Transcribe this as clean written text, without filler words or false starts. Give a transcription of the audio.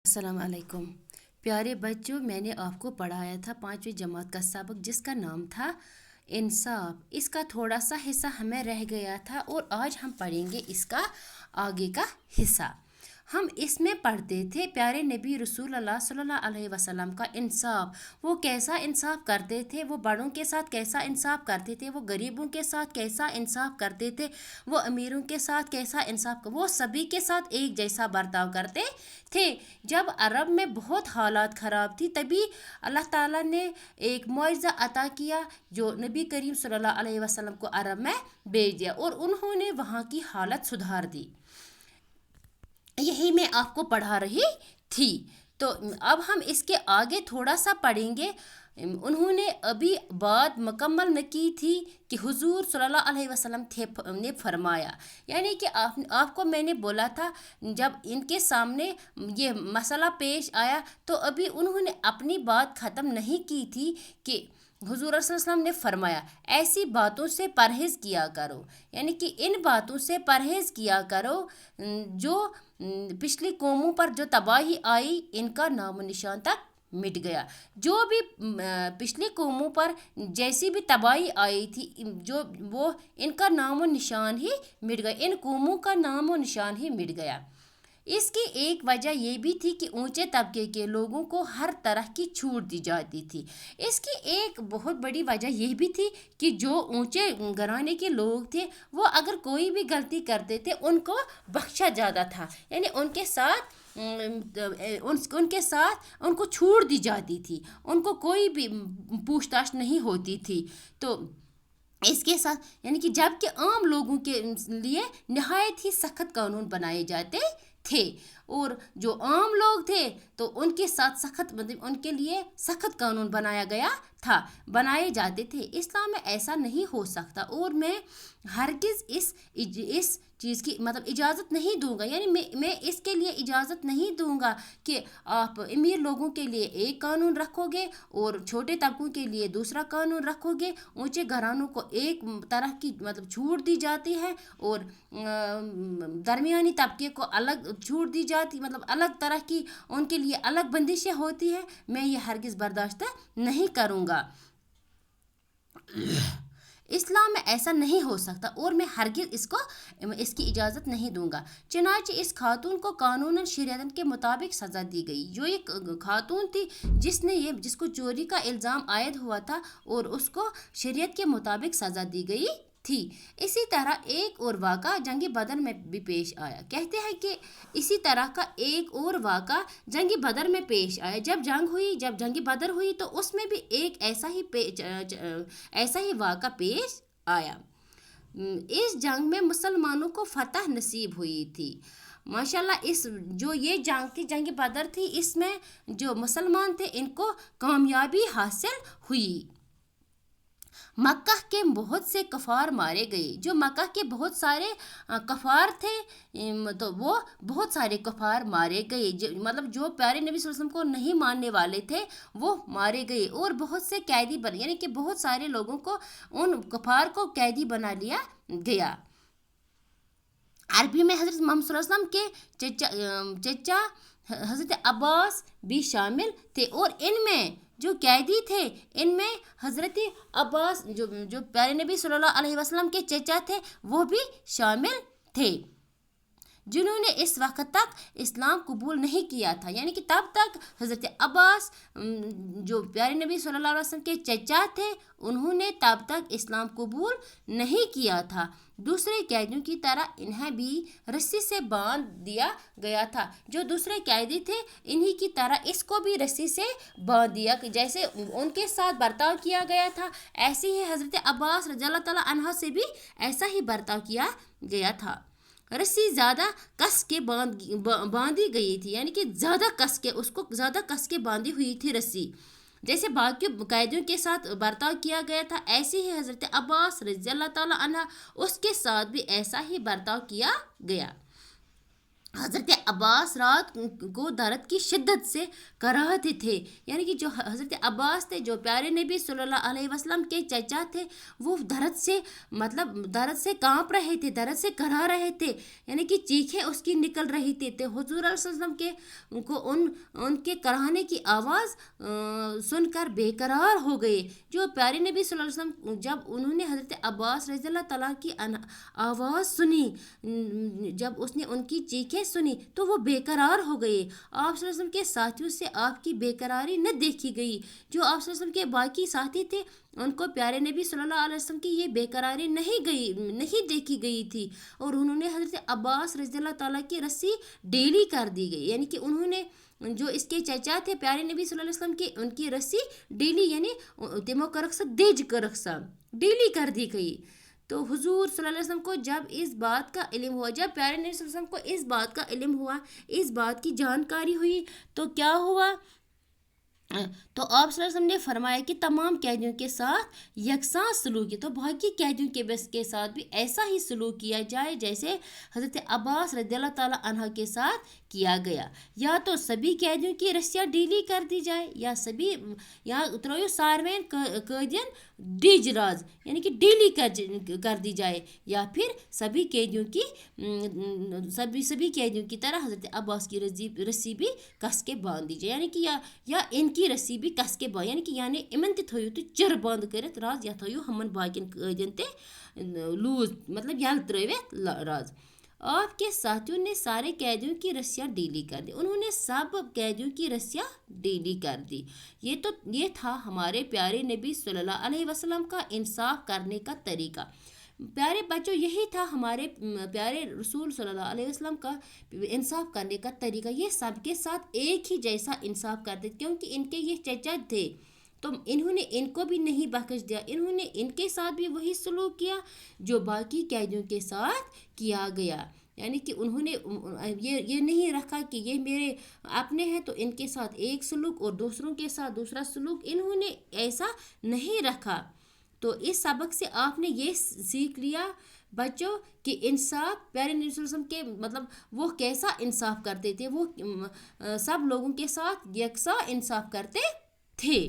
अस्सलाम वालेकुम प्यारे बच्चों। मैंने आपको पढ़ाया था 5वीं जमात का सबक जिसका नाम था इंसाफ। इसका थोड़ा सा हिस्सा हमें रह गया था और आज हम पढ़ेंगे इसका आगे का हिस्सा। हम इसमें पढ़ते थे प्यारे नबी रसूल अल्लाह सल्लल्लाहु अलैहि वसल्लम का इंसाफ। वो कैसा इंसाफ करते थे, वो बड़ों के साथ कैसा इंसाफ करते थे, वो गरीबों के साथ कैसा इंसाफ करते थे, वो अमीरों के साथ कैसा इंसाफ, वो सभी के साथ एक जैसा बर्ताव करते थे। जब अरब में बहुत हालात ख़राब थी तभी अल्लाह ताला ने एक मुआवजा अता किया जो नबी करीम सल्लल्लाहु अलैहि वसल्लम को अरब में भेज दिया और उन्होंने वहाँ की हालत सुधार दी। यही मैं आपको पढ़ा रही थी। तो अब हम इसके आगे थोड़ा सा पढ़ेंगे। उन्होंने अभी बात मुकम्मल न की थी कि हुजूर सल्लल्लाहु अलैहि वसल्लम ने फरमाया, यानी कि आपको मैंने बोला था जब इनके सामने ये मसला पेश आया तो अभी उन्होंने अपनी बात ख़त्म नहीं की थी कि हुजूर सल्लल्लाहु अलैहि वसल्लम ने फरमाया ऐसी बातों से परहेज़ किया करो, यानी कि इन बातों से परहेज़ किया करो जो पिछली कौमों पर जो तबाही आई इनका नामो निशान तक मिट गया। जो भी पिछली कौमों पर जैसी भी तबाही आई थी जो वो इनका नामो निशान ही मिट गया, इन कौमों का नामो निशान ही मिट गया। इसकी एक वजह यह भी थी कि ऊंचे तबके के लोगों को हर तरह की छूट दी जाती थी। इसकी एक बहुत बड़ी वजह यह भी थी कि जो ऊंचे घराने के लोग थे वो अगर कोई भी गलती करते थे उनको बख्शा जाता था, यानी उनके साथ उनको छूट दी जाती थी, उनको कोई भी पूछताछ नहीं होती थी। तो इसके साथ यानी कि जबकि आम लोगों के लिए नहायत ही सख्त कानून बनाए जाते थे और जो आम लोग थे तो उनके साथ सख्त मतलब उनके लिए सख्त कानून बनाया गया था, बनाए जाते थे। इस्लाम में ऐसा नहीं हो सकता और मैं हरगिज़ इस चीज़ की मतलब इजाज़त नहीं दूंगा, यानी मैं इसके लिए इजाज़त नहीं दूंगा कि आप अमीर लोगों के लिए एक कानून रखोगे और छोटे तबकों के लिए दूसरा कानून रखोगे। ऊंचे घरानों को एक तरह की मतलब छूट दी जाती है और दरमियानी तबके को अलग छूट दी जाती, मतलब अलग तरह की उनके लिए अलग बंदिशें होती हैं। मैं ये हरगिज़ बर्दाश्त नहीं करूँगा। इस्लाम में ऐसा नहीं हो सकता और मैं हरगिज़ इसकी इजाज़त नहीं दूंगा। चनाचे इस खातून को कानूनन शरीयत के मुताबिक सज़ा दी गई। जो एक खातून थी जिसको चोरी का इल्ज़ाम आयद हुआ था और उसको शरीयत के मुताबिक सज़ा दी गई थी। इसी तरह एक और वाक़ा जंग बदर में भी पेश आया। कहते हैं कि इसी तरह का एक और वाक़ा जंग बदर में पेश आया। जब जंग बदर हुई तो उसमें भी एक ऐसा ही वाक़ा पेश आया। इस जंग में मुसलमानों को फतह नसीब हुई थी। माशाल्लाह इस जो ये जंग बदर थी इसमें जो मुसलमान थे इनको कामयाबी हासिल हुई। मक्का के बहुत से कफ़ार मारे गए। जो मक्का के बहुत सारे कफ़ार थे तो वो बहुत सारे कफ़ार मारे गए, मतलब जो प्यारे नबी सल्लल्लाहु अलैहि वसल्लम को नहीं मानने वाले थे वो मारे गए और बहुत से कैदी बन यानी कि बहुत सारे लोगों को उन कफ़ार को कैदी बना लिया गया। अरबी में हज़रत मोहम्मद सल्लल्लाहु अलैहि वसल्लम के चचा हज़रत अब्बास भी शामिल थे और इनमें जो कैदी थे इनमें हज़रत अब्बास जो प्यारे नबी सल्लल्लाहु अलैहि वसल्लम के चचा थे वो भी शामिल थे, जिन्होंने इस वक्त तक इस्लाम कबूल नहीं किया था। यानी कि तब तक हज़रत अब्बास जो प्यारे नबी सल्लल्लाहु अलैहि वसल्लम के चचा थे उन्होंने तब तक इस्लाम कबूल नहीं किया था। दूसरे कैदियों की तरह इन्हें भी रस्सी से बांध दिया गया था। जो दूसरे कैदी थे इन्हीं की तरह इसको भी रस्सी से बांध दिया, जैसे उनके साथ बर्ताव किया गया था ऐसे ही हज़रत अब्बास रज़ियल्लाहु तआला अन्हा से भी ऐसा ही बर्ताव किया गया था। रस्सी ज़्यादा कस के बांधी गई थी, यानी कि उसको ज़्यादा कस के बांधी हुई थी रस्सी। जैसे बाकी कैदियों के साथ बर्ताव किया गया था ऐसे ही हज़रत अब्बास रज़ियल्लाहु तआला अन्हा उसके साथ भी ऐसा ही बर्ताव किया गया। حضرت عباس رات کو درد کی شدت سے کراہتے تھے، یعنی کہ جو حضرت عباس تھے، جو پیارے نبی صلی اللہ علیہ وسلم کے چچا تھے، وہ درد سے درد سے کانپ رہے تھے، درد سے کرا رہے تھے، یعنی کہ چیخیں اس کی نکل رہی تھی، تو حضور علیہ وسلم کے کو ان کے کراہنے کی آواز سن کر بے قرار ہو گئے۔ جو پیارے نبی صلی اللہ علیہ وسلم جب انہوں نے حضرت عباس رضی اللہ تعالیٰ کی آواز سنی، جب اس نے ان کی چیخیں سنی تو وہ بے قرار ہو گئے۔ آپ صلی اللہ علیہ وسلم کے ساتھیوں سے آپ کی بے قراری نہ دیکھی گئی۔ جو آپ صلی اللہ علیہ وسلم کے باقی ساتھی تھے ان کو پیارے نبی صلی اللہ علیہ وسلم کی یہ بے قراری نہیں دیکھی گئی تھی، اور انہوں نے حضرت عباس رضی اللہ تعالیٰ کی رسی ڈیلی کر دی گئی، یعنی کہ انہوں نے جو اس کے چچا تھے پیارے نبی صلی اللہ علیہ وسلم کی، ان کی رسی ڈیلی یعنی تمو کرک سا دیج کرک سا ڈیلی کر دی گئی۔ تو حضور صلی اللہ علیہ وسلم کو جب اس بات کا علم ہوا، جب پیارے نبی صلی اللہ علیہ وسلم کو اس بات کا علم ہوا، اس بات کی جانکاری ہوئی، تو کیا ہوا؟ تو آپ صلی اللہ علیہ وسلم نے فرمایا کہ تمام قیدیوں کے ساتھ یکساں سلوک کی، تو باقی قیدیوں کے ساتھ بھی ایسا ہی سلوک کیا جائے جیسے حضرت عباس رضی اللہ تعالیٰ عنہ کے ساتھ کیا گیا۔ یا تو سبھی قیدیوں کی رسیاں ڈیلی کر دی جائے، یا ترویو ساروین قیدین ڈیج راز، یعنی کہ ڈیلی کر دی جائے، یا پھر سبھی قیدیوں کی طرح حضرت عباس کی رسی بھی کس کے باندھ دی جائے، یعنی کہ یا ان کی رسی بھی کس کے باندھ، یعنی امن تہ تھویو تو چر بند کرت راز، یا تھویو ہمن باقین قیدین تہ لوز مطلب یل ترویت راز۔ آپ کے ساتھیوں نے سارے قیدیوں کی رسیاں ڈیلی کر دی، انہوں نے سب قیدیوں کی رسیاں ڈیلی کر دی۔ یہ تھا ہمارے پیارے نبی صلی اللہ علیہ وسلم کا انصاف کرنے کا طریقہ۔ پیارے بچوں، یہی تھا ہمارے پیارے رسول صلی اللہ علیہ وسلم کا انصاف کرنے کا طریقہ۔ یہ سب کے ساتھ ایک ہی جیسا انصاف کرتے، کیونکہ ان کے یہ چچا تھے، تو انہوں نے ان کو بھی نہیں بخش دیا، انہوں نے ان کے ساتھ بھی وہی سلوک کیا جو باقی قیدیوں کے ساتھ کیا گیا، یعنی کہ انہوں نے یہ نہیں رکھا کہ یہ میرے اپنے ہیں تو ان کے ساتھ ایک سلوک اور دوسروں کے ساتھ دوسرا سلوک، انہوں نے ایسا نہیں رکھا۔ تو اس سبق سے آپ نے یہ سیکھ لیا بچوں کہ انصاف پیارے نبی صلی اللہ علیہ وسلم کے مطلب وہ کیسا انصاف کرتے تھے، وہ سب لوگوں کے ساتھ یکساں انصاف کرتے تھے۔